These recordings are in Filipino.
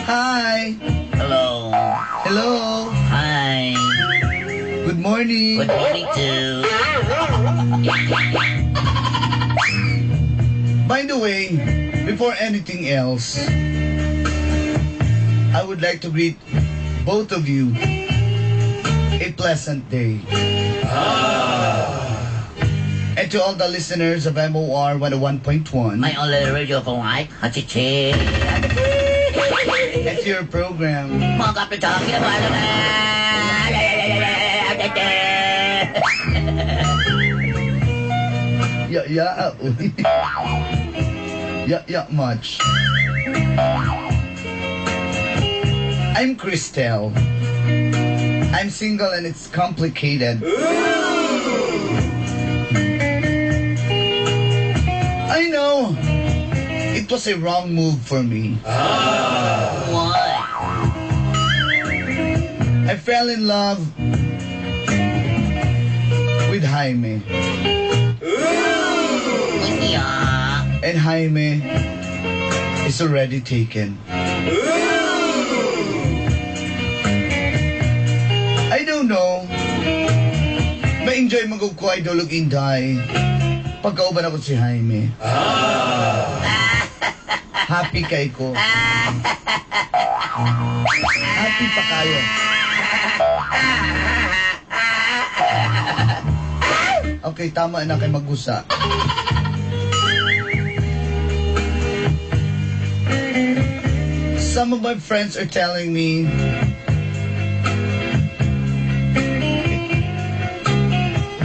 Hi. Hello. Hello. Hi. Good morning. Good morning too. By the way, before anything else, I would like to greet both of you a pleasant day. And to all the listeners of MOR 101.1, My only radio for life. Hachichi. it's your program. Mga kapitang ginawa na. Yeah. Yeah, much. I'm Christelle. I'm single and it's complicated. I know. It was a wrong move for me. Why? I fell in love with Jaime. Yeah. And Jaime is already taken. I don't know. Ma-enjoy magug ko ay dulog inday. Pagkauban ako si Jaime. Happy kay ko. Happy pa kayo. Okay, tama na kay magusa. Some of my friends are telling me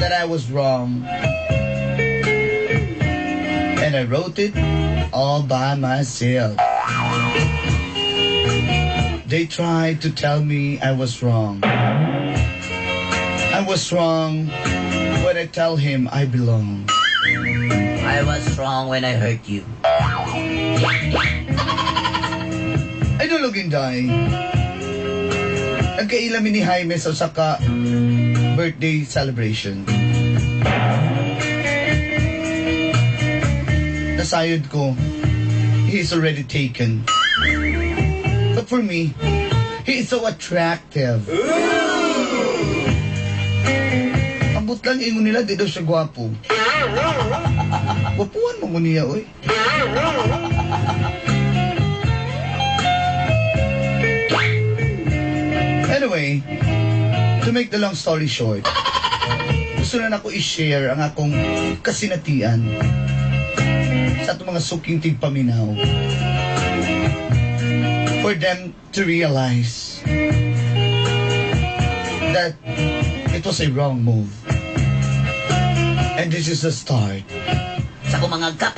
that I was wrong. And I wrote it all by myself. They tried to tell me I was wrong. I was wrong when I tell him I belong. I was wrong when I hurt you. Ay dulugin day. Nagkailamin ni Jaime sa saka birthday celebration. Nasayod ko, he is already taken. But for me, he is so attractive. Ambot lang ingon nila, di daw siya gwapo. Gwapuan mo niya, oy. Anyway, to make the long story short, gusto na ako i-share ang akong kasinatian sa itong mga suking tigpaminaw for them to realize that it was a wrong move. And this is the start. Sa kong mga kap.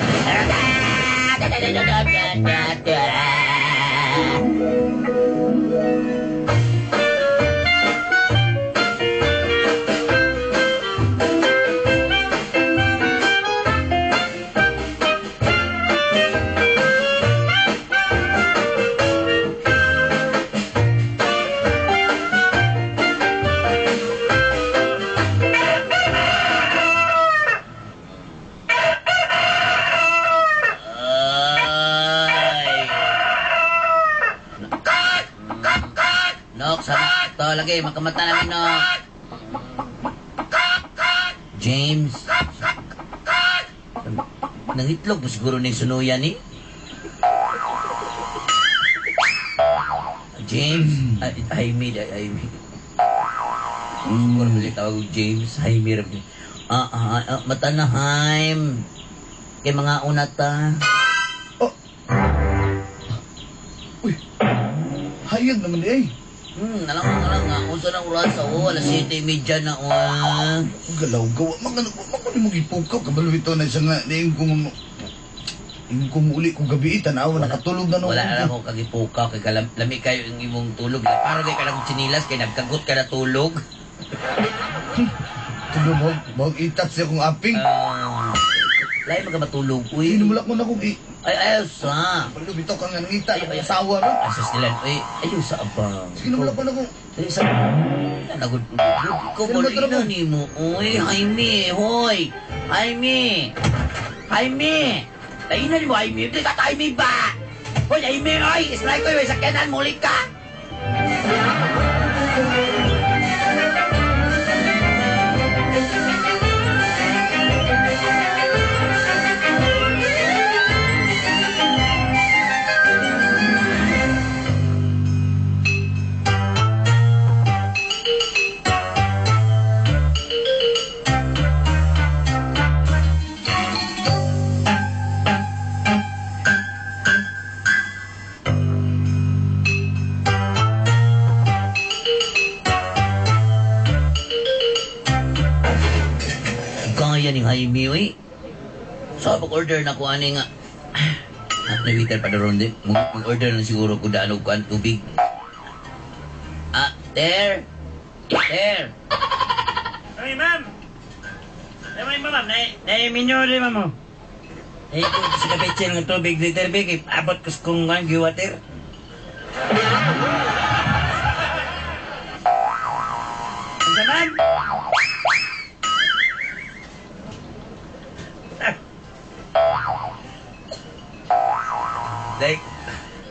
Nok, sama to lagi, makamata namin, Nok. James. Nangitlog mo siguro ni sunuyan ni. James. Jaime. Siguro mo tawag James. Jaime. Mata na, Jaime. Kay mga unata. Uy, hayag naman eh. Alam nga. Kung saan ang oras alas 7:30 na, Galaw, gawa. Makano mo gipukaw. Kabalo ito na siya nga. Yung kung uli ko gabi, tanawa, nakatulog na noon. Wala na ako kagipukaw. Kay lami kayo yung imong tulog. Parang kayo ka lang sinilas. Kay nagkagot ka na tulog. Tulog, mag-itat siya kong aping. Lahi magkamatulog, uy. Hinumulak mo na kong Ay, ayaw sa. Pag lumitaw ka nga nangita, Ay, ay, asawa ron. Asas nila. Ay, ayaw sa abang. Sige naman ako na kung... Ayaw sa... Nagod. Ikaw Sino ba ba ni mo? Uy, Jaime. Hoy. Jaime. Jaime. Kainan mo, Jaime. Hindi ka Jaime ba? Hoy, Jaime, oy. Islay ko yung sakyanan. Muli ka. Kaya ni Jaime, oy. So, pag-order na ko ani nga. Na-waiter pa doon din. Mag-order na siguro ko daan og kuan tubig. There. There. Ay, ma'am! Ay, ma'am, na-minyo rin, ma'am. Eh, kung sa kapitsin ng tubig, liter big, abot ko kung giwater. Ano, ma'am?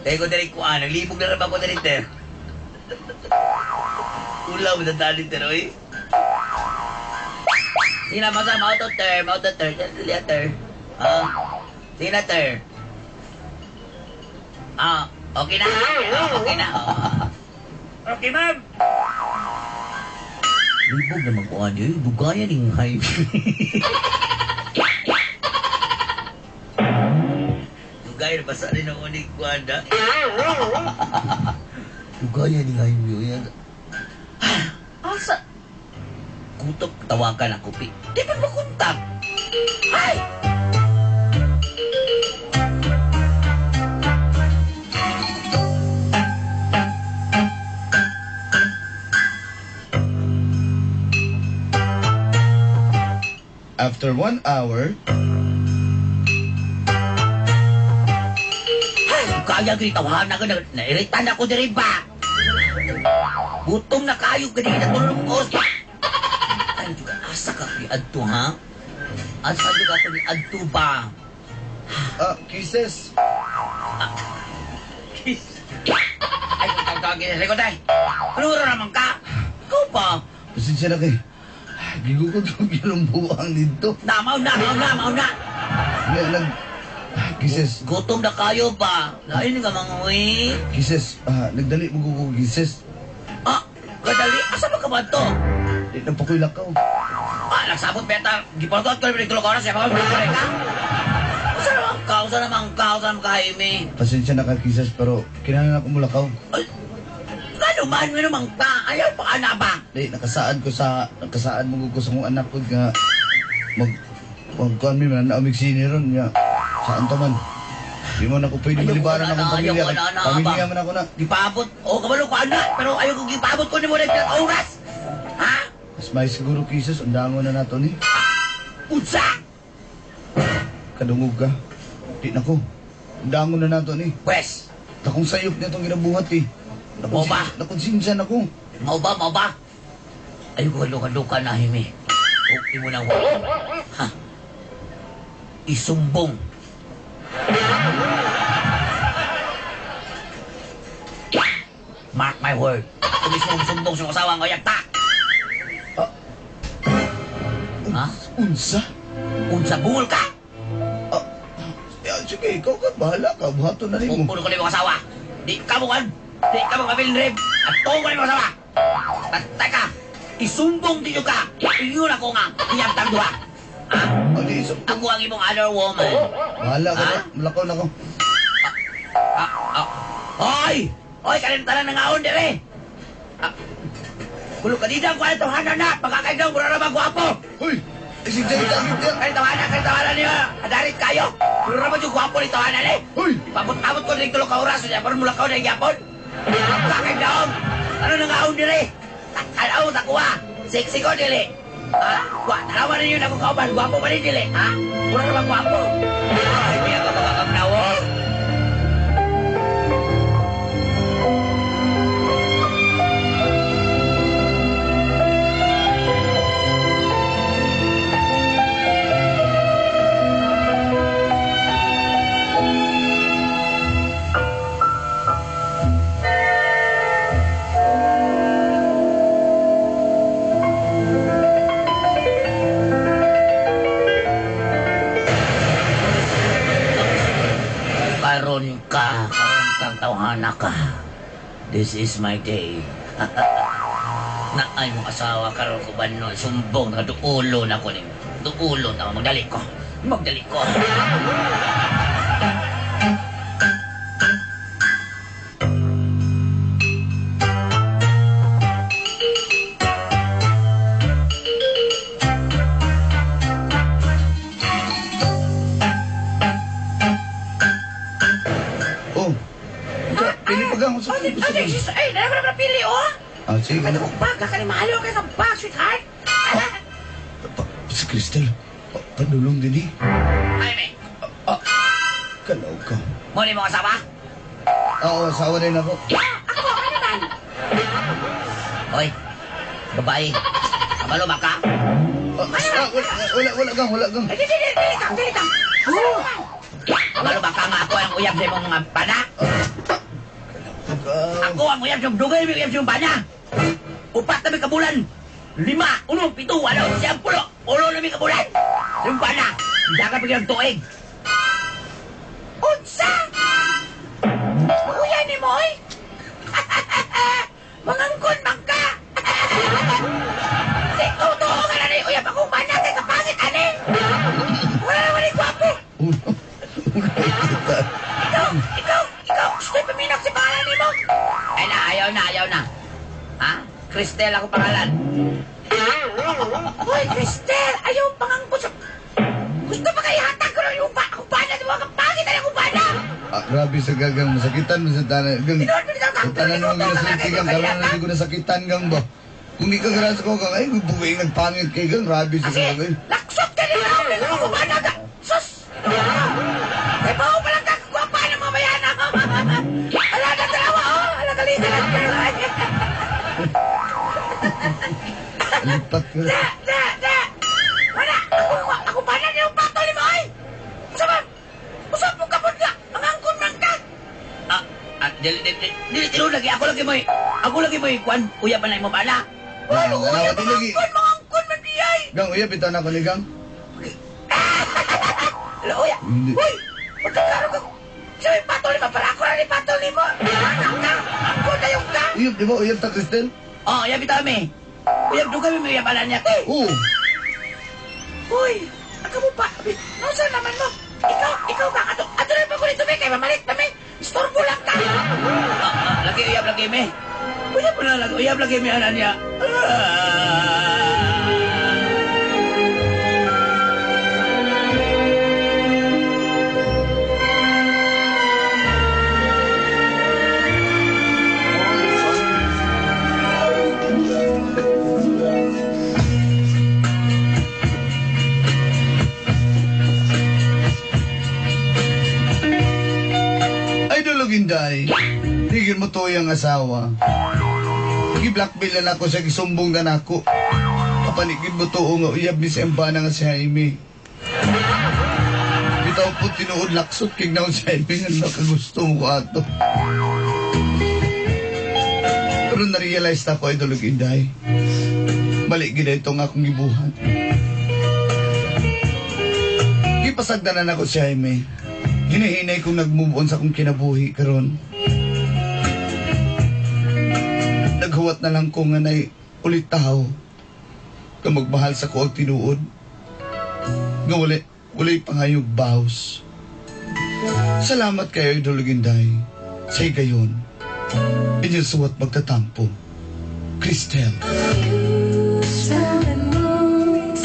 Dahil ko dahil kuan, naglibog na naman ko na liter. Ulaw na dali ter, oy. Sige na, masama, out of ter. Letter. Sige na, ter. Okay na. Okay na. Okay, ma'am! Libog na magkuhan yun. Dugayan yung hype. Dugayan, basta rin ang unig kuhan na. Dugayan yung hype yun. Asa? Kutok, tawagan ako, pi. Di ba makuntak? Ay! After 1 hour, Ay! Kaya gini, tawahan na ko. Nairitan ako diri ba? Gutom na kayo gani, natulong ko. Ay, juga, asa ka ni Adto, ha? Asa juga ka ni Adto ba? kisses. Ay, kagagin sa likod ay. Ano naman ka? Ikaw pa. Pasensya na kay. Gigukod ko yung buwang dito. Mau na. Kisses. Gutom na kayo pa. Lain ka mga uwi. Kisses. Nagdali mo ko kisses. Kadali. Asa ba ka ba to? Di na pa ko'y lakaw. Nagsabot beta. Gipalgot ko yung tulog oras. Siya pa ka. Usa naman ka, Jaime. Pasensya na ka kisses pero kailangan ako mulakaw. Ano naman ka? Ayaw pa ka na ba? Di nakasaan mo ko sa kong anak ko nga magkuhan mi man na amig sini ron nga. Saan ta man? Di mo na ko pwede Ayaw malibaran ko na, akong pamilya. ayaw ko na, Pamilya ba? man ako na. Gipabot. Kabalo ko anak. Pero ayaw ko gipabot ko ni mo na yung oras. Ha? Mas may siguro kisses, undangon na nato ni. Unsa? Kadungog ka. Di na ko. Undangon na nato ni. Pwes. Takong sayop niya itong ginabuhat eh. Mo ba? Nakonsinsan ako. Mau ba? Ayaw ko luka-luka na, Jaime. Okay mo na ako. Ha? Isumbong. Mark my word. Kung mismo sumbong sa asawang ko, yakta. Ha? Unsa? Unsa bungol ka? Sige, ikaw ka. Bahala ka. Buhato na rin mo. Puno ko na yung asawa. Di ka mo kan? Di ka mo kabilin rin. At tuong ko na yung asawa. Teka, isumbong din ka. Iyon ako nga. Iyagtang duha. Ha? Ako ang imong other woman. Bahala ka Ha? na. Malakaw na ko. Hoy! Hoy, kalintanan na ngaon dire. Kulo ka dito ang kwento hanan na. Pagkakaidaw, mura na magwapo. Hoy! Isig dyan ito. Kalintawanan niyo. Adarit kayo. Mura na yung gwapo ni tawanan eh. Hoy! Pabot-abot ko rin tulog ka oras. Kaya parang mulakaw na yung yapon. Pagkakaidaw. Ano na ngaon dire? Ano, takuha. Sexy ko dili. Ha? Tarawa rin yun ako kauban. Gwapo pa rin dili. Ha? Mura na magwapo. Ay, hindi ako makakagnawo. Tawhana ka. This is my day. Naay mong asawa karon ko ba no? Sumbong na duulo na ko nimo. Duulo na ako. Magdali ko. Magdali ko. Oh. Pili pa gang sa Ay, sis, ay, dala ko na pili, oh. Ah, sige. Ano kong bag? Kaka ni mahalo kayo sa bag, sweetheart. Si Cristel. Padulong din eh. Ay, me. Kalaw ka. Muli mo asawa? Oo, asawa rin ako. Ako, ano naman? Hoy, babae. Kabalo ba ka? Wala gang. Ay, dili ka. Kabalo ba ka nga ako ang uyab sa imong mga pana? Ako ang uyab sa dugay, may uyab sa imong pana. Upat na may kabulan. 5, 1, 7, 10. Ulo na may kabulan. Yung pana. Daga pagyan tuig. Unsa? Uya ni Moy? Mangangkon man ka. Totoo ka na rin. Uyab akong pana kay kapangit, ane. Wala naman yung gwapo. Ikaw, gusto'y paminak si pangalan ni mo. Ay na, ayaw na. Ha? Cristel ako pangalan. Hoy, Cristel, ayaw pangangkot sa... Gusto pa kayo hatag ko ng lupa. Ako bana, di ba? Kapangit na ako bana. Grabe sa gagang. Masakitan mo sa tanan. Gang. Tinood mo nito, Sa tanan mo ginasakitan gang. Karoon na di ko nasakitan gang ba? Kung di ka garas ko gang. Ay, bubuing nagpangit kay gang. Grabe sa Kasi, gagang. laksot ka nila. Ako bana ka. Sus! Ay, baho pa lang kakagwapa ng mamayan ako. Ala na dalawa, oh. Ala kalita lang. Lipat ko. Da! Wala! Ako ba na yung pato ni Moy? Usap mo kapod ka! Mangangkon man ka! Dili tiro lagi. Ako lagi Moy. Kwan, uya pa na mo bala. Ano, uya, mangangkon man diyay! Gang, uya, bitaw na ko ni gang. Ala, uya! Hindi. Uy! Pagkakaro ka! Sabi, pato ni para ako na ni pato ni mo! Anak ka! Angkon na yung ka! Uyab, di ba? Uyab ta, Cristel? Oh, uya bitaw mi! Uya, doon kami may uya pala niya. Oo. Uy! Ako mo pa! Nausan naman mo! Ikaw ka! Ato na pa ko nito, kay mamalit na may storbo lang ka! Uyab lagi, me! Uyab lagi, me, anan niya! Ay, duluginday. Tigil mo to yung asawa. Gi-blackmail na ako sa gisumbong na nako. Kapanigid mo to nga uyab ni sa embana nga si Jaime. Bitaw po tinuod laksot kig naon si Jaime nga nakagusto mo ko ato. Pero na-realize na ko ay duluginday. Balik gina itong akong gibuhat. Gipasagdanan ako si Jaime. Hinahinay kong nag-move on sa akong kinabuhi karon. Naghuwat na lang ko nga na'y ulit tao ka magmahal sa ko ang tinuod. Nga wala'y pangayog baos. Salamat kayo, Idol Ginday. Say gayon. Inyong suwat magtatampo. Cristel. Sun and moons,